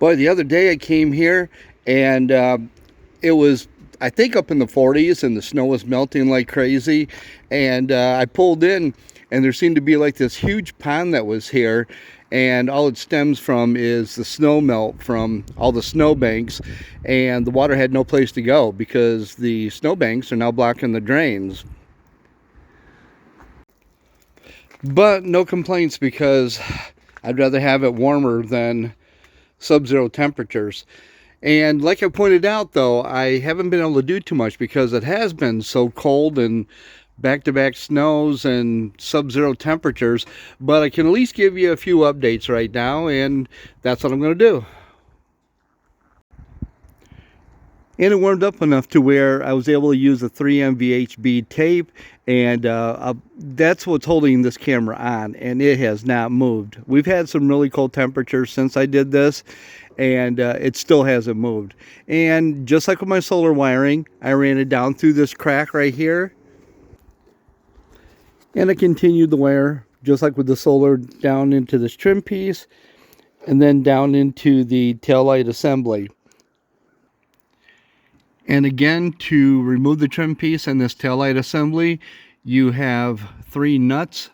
Boy, the other day I came here and it was, I think, up in the 40s and the snow was melting like crazy. And I pulled in and there seemed to be like this huge pond that was here. And all it stems from is the snow melt from all the snowbanks. And the water had no place to go because the snowbanks are now blocking the drains. But no complaints because I'd rather have it warmer than sub-zero temperatures. And like I pointed out, though, I haven't been able to do too much because it has been so cold and back-to-back snows and sub-zero temperatures. But I can at least give you a few updates right now, and that's what I'm going to do. And it warmed up enough to where I was able to use a 3M VHB tape, and that's what's holding this camera on, and it has not moved. We've had some really cold temperatures since I did this, and it still hasn't moved. And just like with my solar wiring, I ran it down through this crack right here, and I continued the wire just like with the solar down into this trim piece and then down into the taillight assembly. And again, to remove the trim piece and this taillight assembly, you have 3 nuts,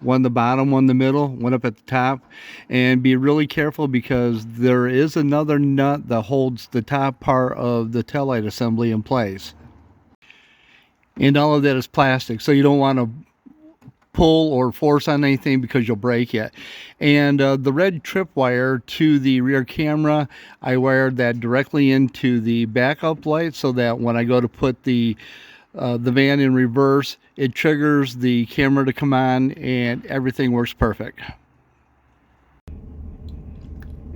one the bottom, one the middle, one up at the top. And be really careful because there is another nut that holds the top part of the taillight assembly in place. And all of that is plastic, so you don't want to pull or force on anything because you'll break it. And the red tripwire to the rear camera, I wired that directly into the backup light so that when I go to put the van in reverse, it triggers the camera to come on and everything works perfect.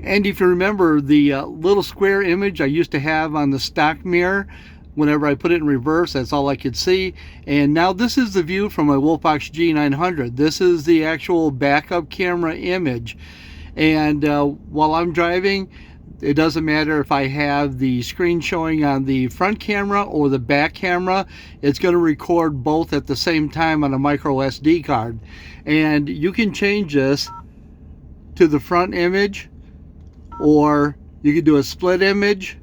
And if you remember the little square image I used to have on the stock mirror, whenever I put it in reverse, that's all I could see. And now this is the view from my Wolfbox G900. This is the actual backup camera image. And while I'm driving, it doesn't matter if I have the screen showing on the front camera or the back camera, it's going to record both at the same time on a micro SD card. And you can change this to the front image, or you can do a split image,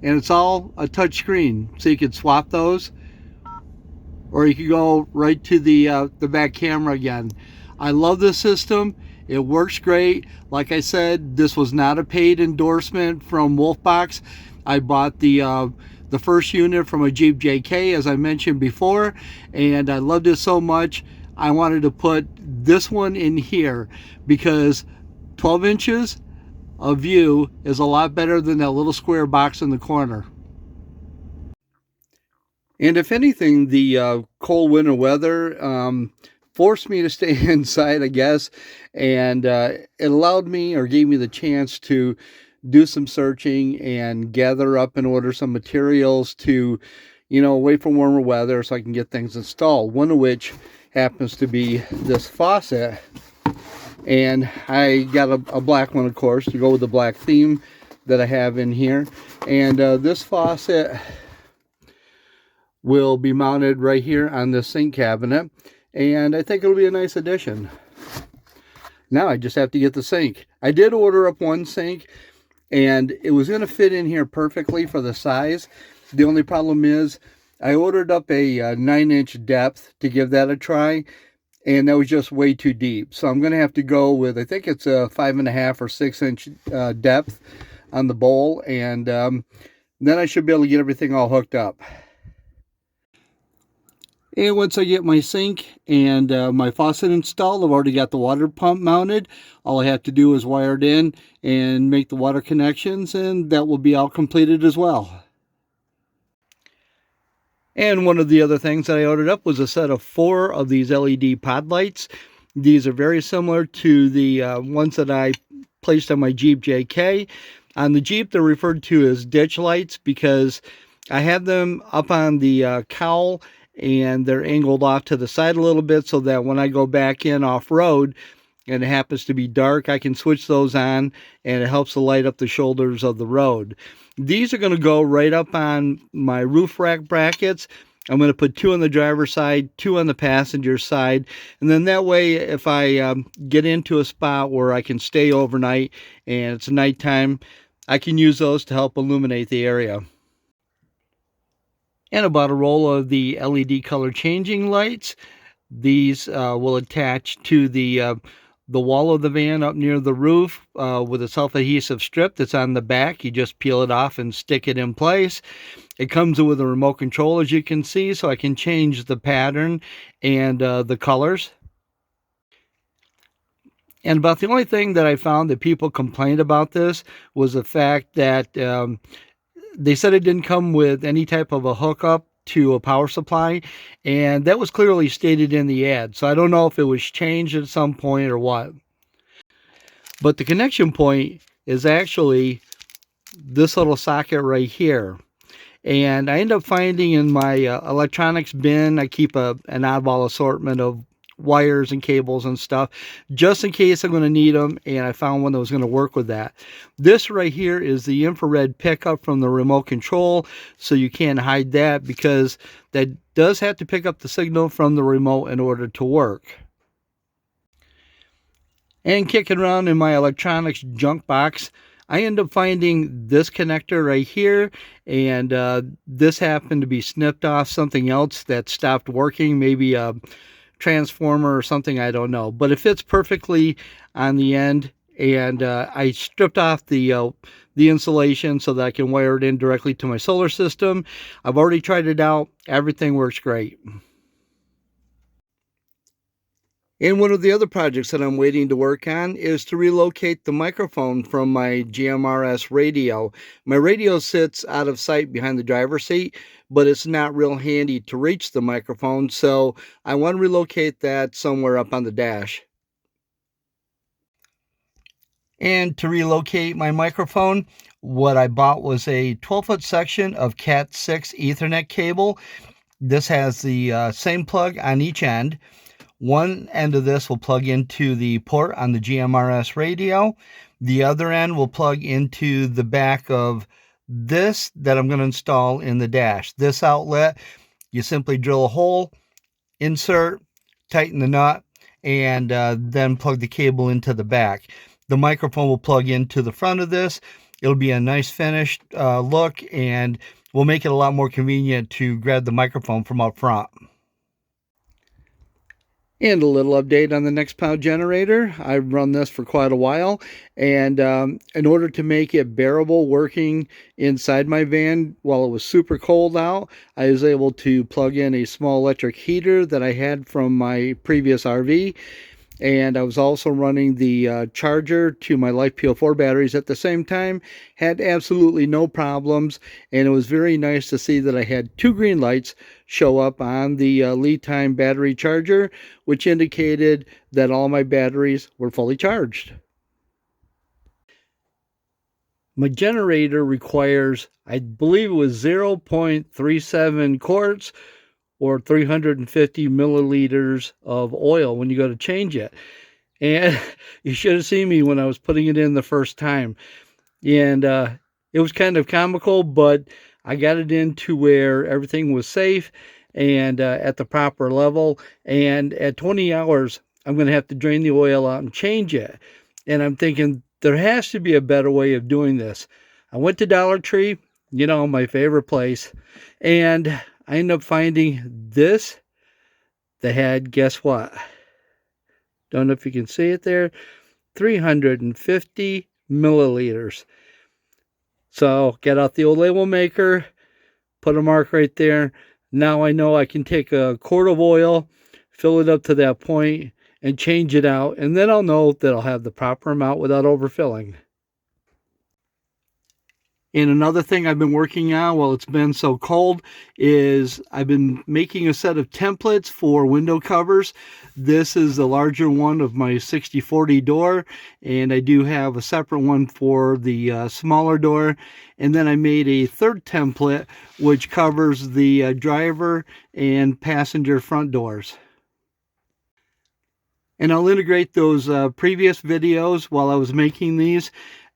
and it's all a touch screen, so you could swap those, or you could go right to the back camera again. I love this system. It works great. Like I said, this was not a paid endorsement from Wolfbox. I bought the first unit from a Jeep JK, as I mentioned before, and I loved it so much I wanted to put this one in here because 12 inches of view is a lot better than that little square box in the corner. And if anything, the cold winter weather forced me to stay inside, I guess, and it allowed me, or gave me the chance to do some searching and gather up and order some materials to, you know, wait for warmer weather so I can get things installed. One of which happens to be this faucet. And I got a black one, of course, to go with the black theme that I have in here. And this faucet will be mounted right here on this sink cabinet. And I think it'll be a nice addition. Now I just have to get the sink. I did order up one sink, and it was going to fit in here perfectly for the size. The only problem is I ordered up a 9-inch depth to give that a try. And that was just way too deep. So I'm going to have to go with, I think it's a 5.5 or 6-inch depth on the bowl. And then I should be able to get everything all hooked up. And once I get my sink and my faucet installed, I've already got the water pump mounted. All I have to do is wire it in and make the water connections, and that will be all completed as well. And one of the other things that I ordered up was a set of 4 of these LED pod lights. These are very similar to the ones that I placed on my Jeep JK. On the Jeep, they're referred to as ditch lights because I have them up on the cowl, and they're angled off to the side a little bit so that when I go back in off-road and it happens to be dark, I can switch those on, and it helps to light up the shoulders of the road. These are going to go right up on my roof rack brackets, I'm going to put 2 on the driver's side, 2 on the passenger side, and then that way if I get into a spot where I can stay overnight and it's nighttime, I can use those to help illuminate the area. And about a roll of the LED color changing lights. These will attach to the wall of the van up near the roof with a self-adhesive strip that's on the back. You just peel it off and stick it in place. It comes with a remote control, as you can see, so I can change the pattern and the colors. And about the only thing that I found that people complained about this was the fact that they said it didn't come with any type of a hookup to a power supply, and that was clearly stated in the ad. So I don't know if it was changed at some point or what. But the connection point is actually this little socket right here. And I end up finding in my electronics bin, I keep an oddball assortment of wires and cables and stuff just in case I'm going to need them, and I found one that was going to work with that. This right here is the infrared pickup from the remote control, so you can't hide that because that does have to pick up the signal from the remote in order to work. And kicking around in my electronics junk box, I end up finding this connector right here, and this happened to be snipped off something else that stopped working, maybe a transformer or something, I don't know, but it fits perfectly on the end. And I stripped off the insulation so that I can wire it in directly to my solar system. I've already tried it out. Everything works great. And one of the other projects that I'm waiting to work on is to relocate the microphone from my GMRS radio. My radio sits out of sight behind the driver's seat, but it's not real handy to reach the microphone, so I want to relocate that somewhere up on the dash. And to relocate my microphone, what I bought was a 12-foot section of Cat 6 Ethernet cable. This has the same plug on each end. One end of this will plug into the port on the GMRS radio. The other end will plug into the back of this that I'm going to install in the dash. This outlet, you simply drill a hole, insert, tighten the nut, and then plug the cable into the back. The microphone will plug into the front of this. It'll be a nice finished look, and will make it a lot more convenient to grab the microphone from up front. And a little update on the Nextpower generator. I've run this for quite a while, and in order to make it bearable working inside my van while it was super cold out, I was able to plug in a small electric heater that I had from my previous RV. And I was also running the charger to my Life PO4 batteries at the same time. Had absolutely no problems, and it was very nice to see that I had 2 green lights show up on the lead time battery charger, which indicated that all my batteries were fully charged. My generator requires, I believe it was 0.37 quarts or 350 milliliters of oil when you go to change it. And you should have seen me when I was putting it in the first time. And it was kind of comical, but I got it into where everything was safe and at the proper level. And at 20 hours, I'm going to have to drain the oil out and change it. And I'm thinking there has to be a better way of doing this. I went to Dollar Tree, you know, my favorite place, and I ended up finding this that had, guess what? Don't know if you can see it there, 350 milliliters. So get out the old label maker, put a mark right there. Now I know I can take a quart of oil, fill it up to that point, and change it out. And then I'll know that I'll have the proper amount without overfilling. And another thing I've been working on while it's been so cold is I've been making a set of templates for window covers. This is the larger one of my 60/40 door, and I do have a separate one for the smaller door. And then I made a third template which covers the driver and passenger front doors. And I'll integrate those previous videos while I was making these,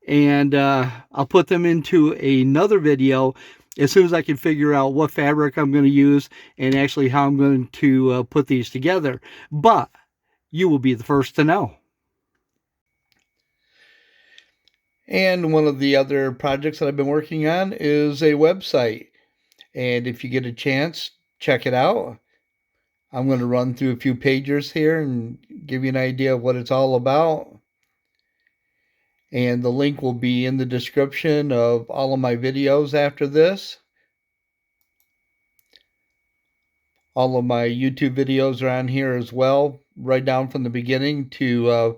and I'll put them into another video as soon as I can figure out what fabric I'm going to use and actually how I'm going to put these together. But you will be the first to know. And one of the other projects that I've been working on is a website. And if you get a chance, check it out. I'm going to run through a few pages here and give you an idea of what it's all about. And the link will be in the description of all of my videos after this. All of my YouTube videos are on here as well, right down from the beginning to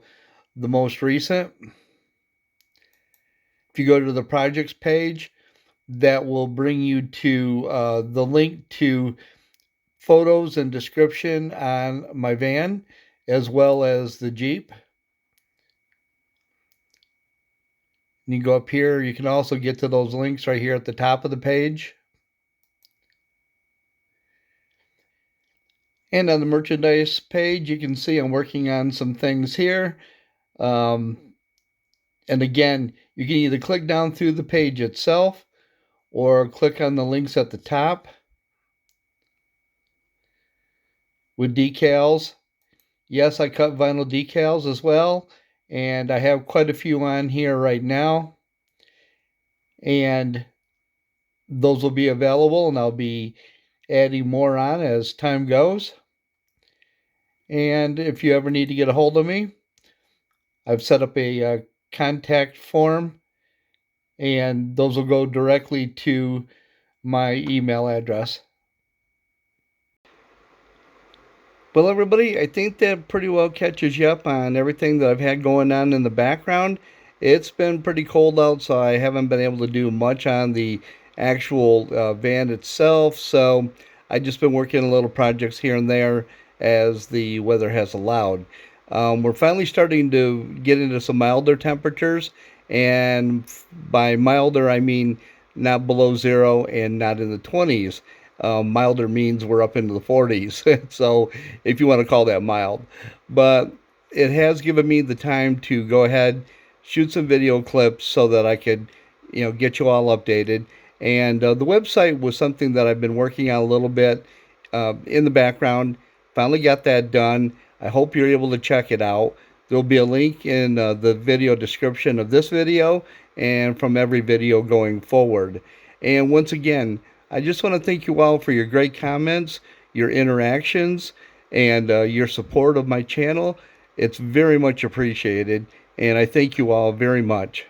the most recent. If you go to the projects page, that will bring you to the link to photos and description on my van, as well as the Jeep. And you go up here, you can also get to those links right here at the top of the page. And on the merchandise page, you can see I'm working on some things here. And again, you can either click down through the page itself or click on the links at the top with decals. Yes, I cut vinyl decals as well, and I have quite a few on here right now. And those will be available, and I'll be adding more on as time goes. And if you ever need to get a hold of me, I've set up a contact form, and those will go directly to my email address. Well, everybody, I think that pretty well catches you up on everything that I've had going on in the background. It's been pretty cold out, so I haven't been able to do much on the actual van itself. So I've just been working on little projects here and there as the weather has allowed. We're finally starting to get into some milder temperatures, and by milder I mean not below zero and not in the 20s. Milder means we're up into the 40s, so if you want to call that mild. But it has given me the time to go ahead, shoot some video clips so that I could, get you all updated. And the website was something that I've been working on a little bit in the background. Finally got that done. I hope you're able to check it out. There'll be a link in the video description of this video and from every video going forward. And once again, I just want to thank you all for your great comments, your interactions, and your support of my channel. It's very much appreciated, and I thank you all very much.